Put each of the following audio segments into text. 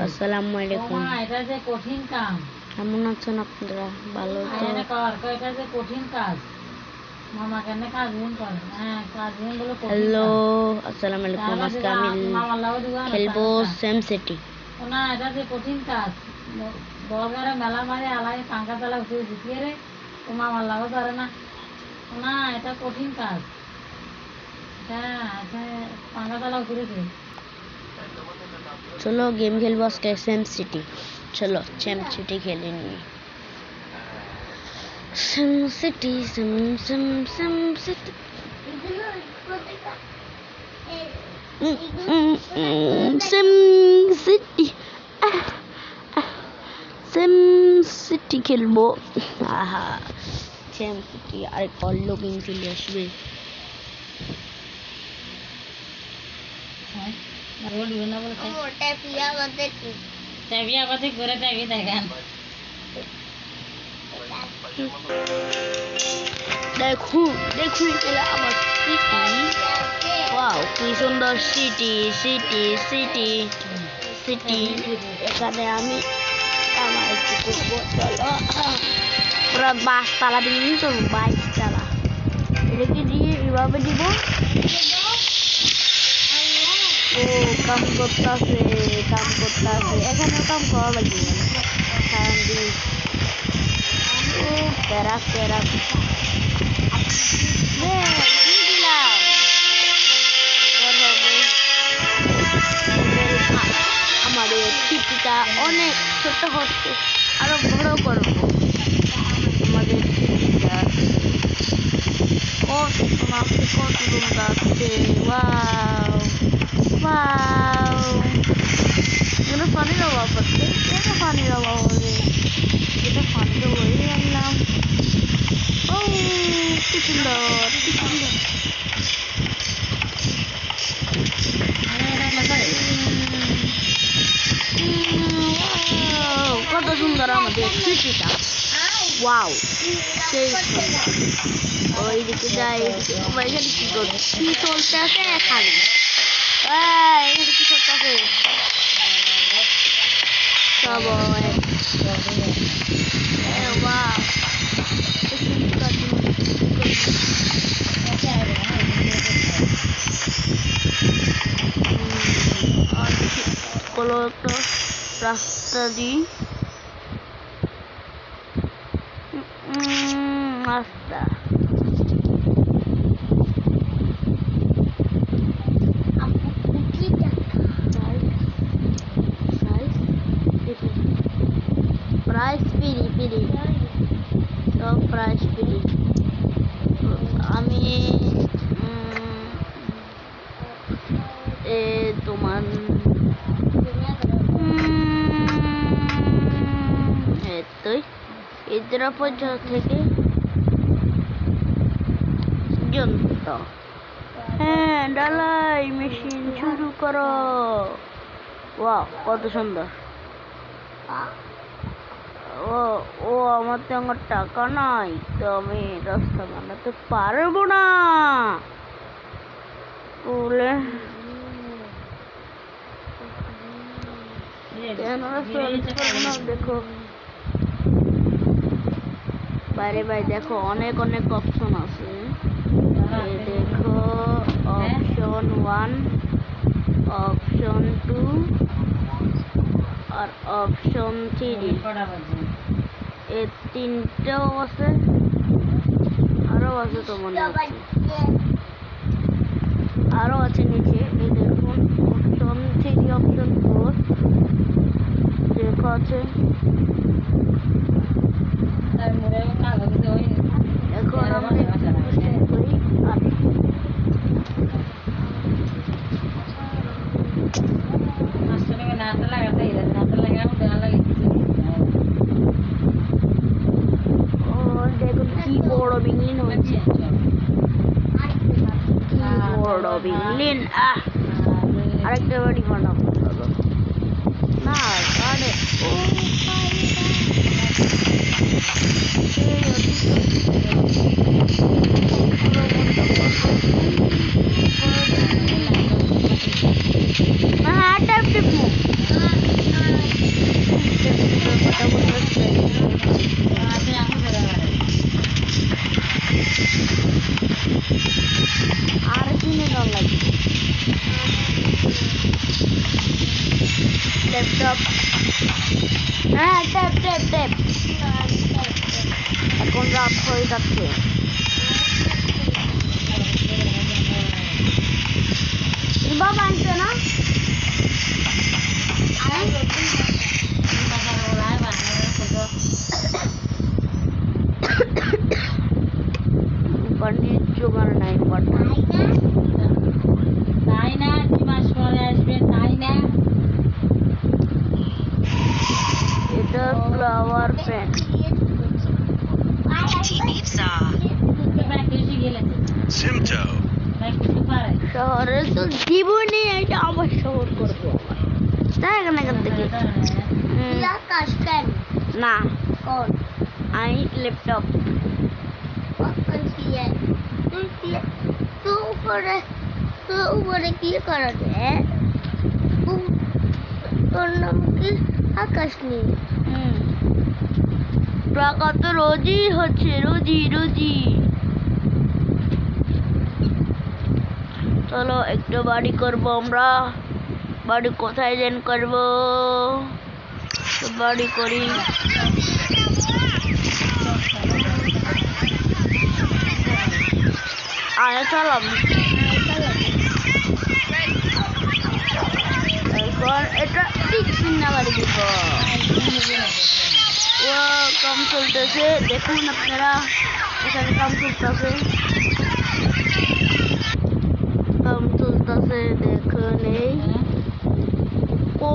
আসসালামু আলাইকুম। এটা যে কঠিন কাজ। কেমন আছেন আপনারা? ভালো তো? এটা যে কঠিন কাজ। মামা কেন কাজ দিন করে? হ্যাঁ, কাজ দিন বলে কঠিন। হ্যালো, আসসালামু আলাইকুম। আজকে আমি খেলবো সেম সিটি। না, এটা যে কঠিন কাজ। বলগারে মেলা মারে আলাই পাঙ্কা চালা উঠে জিতিয়ে রে। তো মামার লাগো ধরে না। না, এটা কঠিন কাজ। হ্যাঁ, পাঙ্কা চালা উঠে। चलो गेम खेलबो আজকে সেম সিটি। চলো সেম সিটি খেলে নি। Same city same city same city same city খেলবো। আহা, সেম সিটি আর কল লগইন চলে আসবে। দেখুন এটা আমার সিটি। ওয়াও, কি সুন্দর সিটি সিটি সিটি সিটি। এখানে আমি আমার একটু করবো। চলো পুরো 22 তালা দিয়ে চলবো। 22 তালা এটাকে দিয়ে এভাবে দিব। ও কাম করতেছে এখানেও কাম করা লাগবে। ও প্যারাক আমাদের সিটিটা অনেক ছোট হচ্ছে, আরো বড় করবো আমাদের সিটিটা। কত সুন্দর আছে। ওয়াও ওয়াও, এগুলো পানির অভাব হচ্ছে। কেন পানির অভাব হবে? এটা পানির হয়ে আনলাম। ও কি সুন্দর কি সুন্দর। কত সুন্দর আমাদের সিটিটা। ওয়াও, সেই সুন্দর। ওইদিকে যাই, এখানে কি করছে? কি চলতে আছে এখানে? এখানে কি চলতে আছে? একটা রাস্তা দিই। রাস্তা প্রাইস ফ্রি সব প্রাইস ফ্রি। আমি তোমার ইন্দ্রাপঞ্চ থেকে যন্ত্র। হ্যাঁ, ডালাই মেশিন শুরু করো। ওয়াও, কত সুন্দর। ও আমার তো আমার টাকা নাই, তো আমি রাস্তা বানাতে পারবো না বলে দেখো বাইরে দেখো অনেক অপশন আছে। দেখো অপশন 1, অপশন 2 আর অপশন 3। এই তিনটাও আছে, আরো আছে তো মনে হচ্ছে। আরো আছে নিচে। এই দেখুন অপশন 3, অপশন 4 লেখা আছে। এখন আমরা করি দেখুন কি বড় বিল্ডিং হচ্ছে। বড় বিল্ডিং। আরেকটা বাড়ি বানাবো না গাড়ে। ল্যাপটপ হ্যাঁ ট্যাপ ট্যাপ ট্যাপ এখন রাত হয়ে যাচ্ছে বাবা আনছে না পন্ডিত জোগাড় নাই তাই না 2 মাস পরে আসবে তাই না এটা ফ্লাওয়ার পেন শহরে তো জীবনে এটা আবার শহর করবো তাই এখান থেকে না आई लैपटॉप तो ऊपर की कर है তোর নাম কি আকাশ নেই টাকা তো রোজই হচ্ছে রোজি চলো একটু বাড়ি করব আমরা বাড়ি কোথায় দেন করব বাড়ি করি আয় চলাম এরপর এটা ঠিক চিন্তা বাড়ি দিব ও কাম চলতেছে দেখুন আপনারা এখানে কাম চলতেছে দেখুন এই ও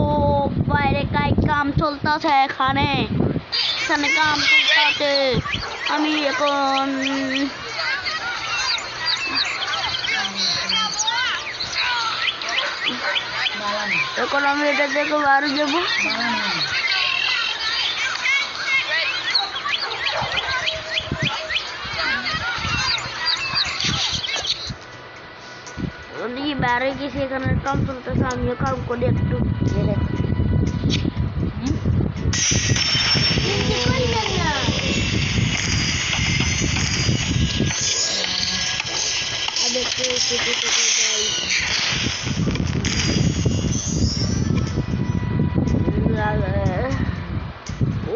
বাইরে কাই কাম চলতেছে এখানে কাম চলতেছে আমি এখন আমি এটা দেখে বাড়ি যাবো বাইরে গেছি এখানে কাম চলতেছে আমিও কাম করি একটু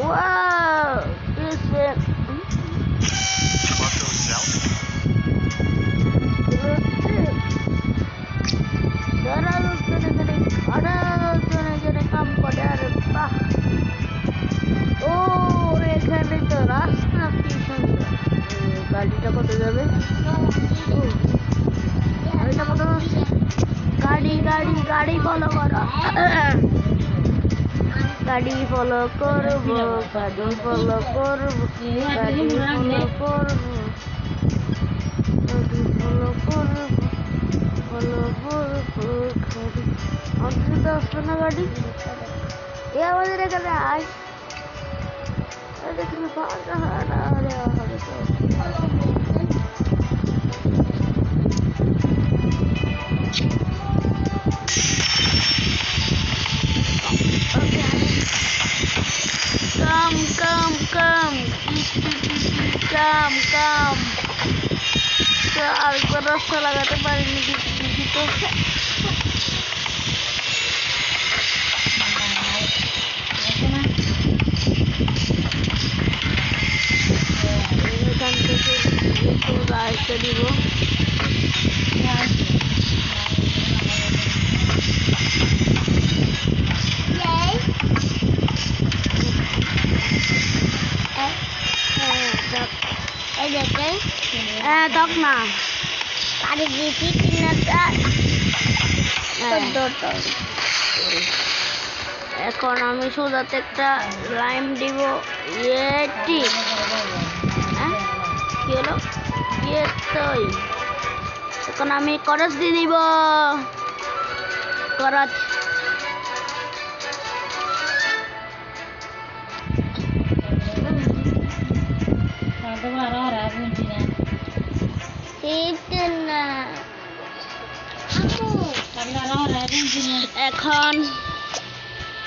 Wow, this is काम করে আর বাহ ও এখানে তো রাস্তা কি সুন্দর গাড়িটা কত যাবে গাড়িটা কত গাড়ি ফলো করো গাড়ি ফলো করবো আসবে না গাড়ি এ আমাদের এখানে আয় এখানে ফাঁকা হবে তো কাম আরেকবার রাস্তা লাগাতে পারিনি দেখি তো এখান থেকে রাস্তা দিব তক না আরে বেশি কিনাটা এখন আমি সোজাতে একটা লাইন দিব এটি কি হলো এখন আমি করস দিয়ে দিব করস এখন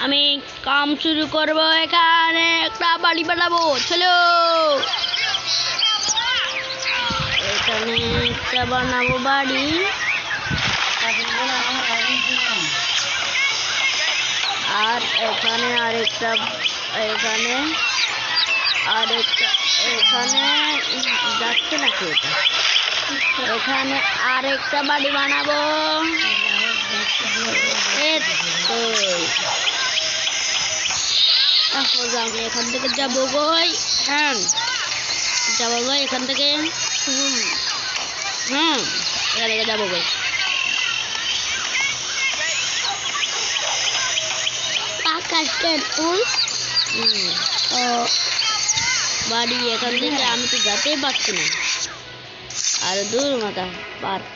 আমি কাম শুরু করব এখানে একটা বাড়ি বানাবো চলো এখানে একটা বানাবো বাড়ি আর এখানে আরেকটা, এখানে আরেকটা, এখানে যাচ্ছে নাকি এটা? এখানে আরেকটা বাড়ি বানাবো। আমি এখান থেকে যাবো গই। হ্যাঁ যাবো গই এখান থেকে। এখান থেকে যাবো গই। বাড়ি এখান থেকে আমি তো যেতেই পারছি না। আর দূর মাথা পার্ক।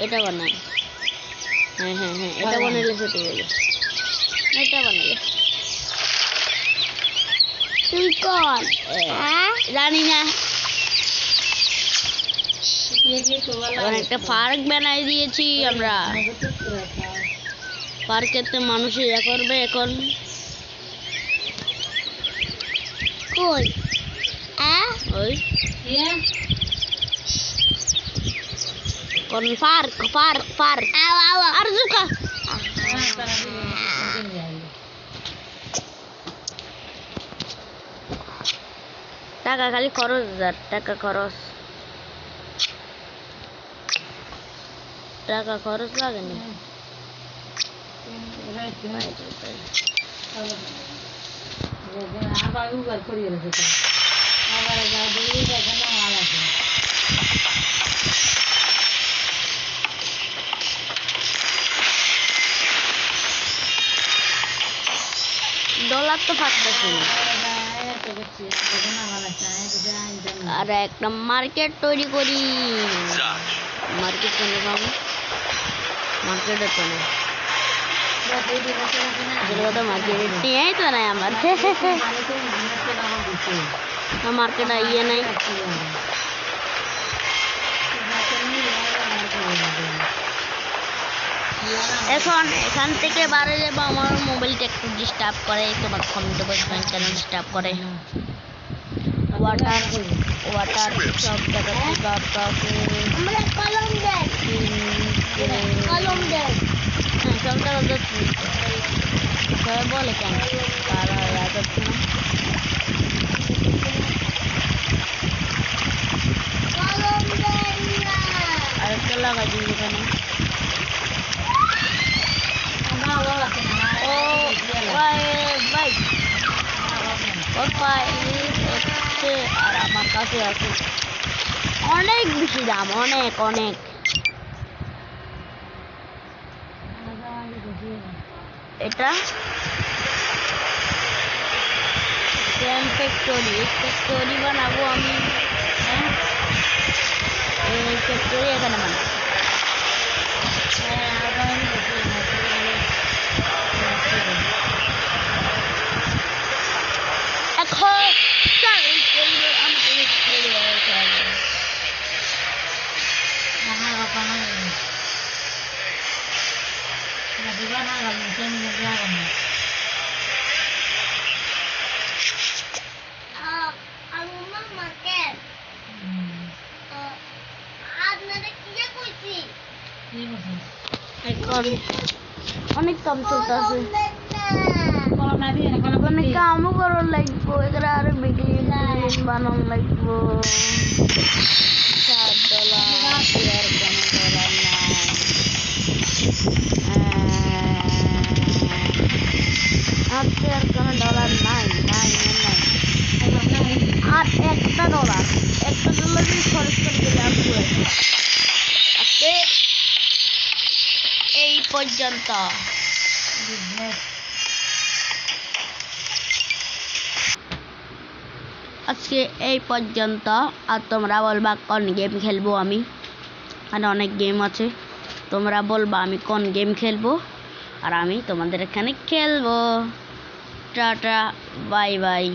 এটা বানাই। হ্যাঁ হ্যাঁ হ্যাঁ এটা বানাইলে সেটি হয়ে যায়। এটা বানাইলে তুই কর জানি না। একটা পার্ক বানাই দিয়েছি আমরা। পার্কেতে মানুষ ইয়া করবে এখন। কই ওই কোন পার্ক? পার্ক পার্ক আর জুকা টাকা খালি খরচ, টাকা খরচ, টাকা খরচ লাগেনি। ডলার তো ফাটতেছে না। আর একটা মার্কেট তৈরি করি। মার্কেট কেন পাবো? মার্কেটে তো না, মার্কেট নিয়েই তো নাই আমার। মার্কেট ইয়ে নাই। এখন এখান থেকে বাড়ি যাবো। আমার মোবাইলটা একটু ডিস্টার্ব করে, তোমার কমেন্ট বসবেন কেন ডিস্টার্ব করে। ওয়াটার ওয়াটার সব জায়গাতে সব জায়গা সবাই বলে কেন তারা যাচ্ছে না। আরেকটা লাগাই দিই এখানে। আর আমার কাছে আছে অনেক বেশি দাম, অনেক অনেক। এটা ফ্যাক্টরি, ফ্যাক্টরি বানাবো আমি। এই ফ্যাক্টরি এখানে বানাবো। এখন অনেক কাম চলতেছে, অনেক কামও করার লাগবো। এগুলো আরো বিল্ডিং বানানো লাগবো। আর কোনো ডলার নাই, নাই নাই। আর একটা ডলার খরচ করে দিলে আজকে এই পর্যন্ত। আজকে এই পর্যন্ত। আর তোমরা বলবা কোন গেম খেলবো আমি। আর অনেক গেম আছে, তোমরা বলবা আমি কোন গেম খেলবো, আর আমি তোমাদের এখানে খেলবো। Tata bye bye.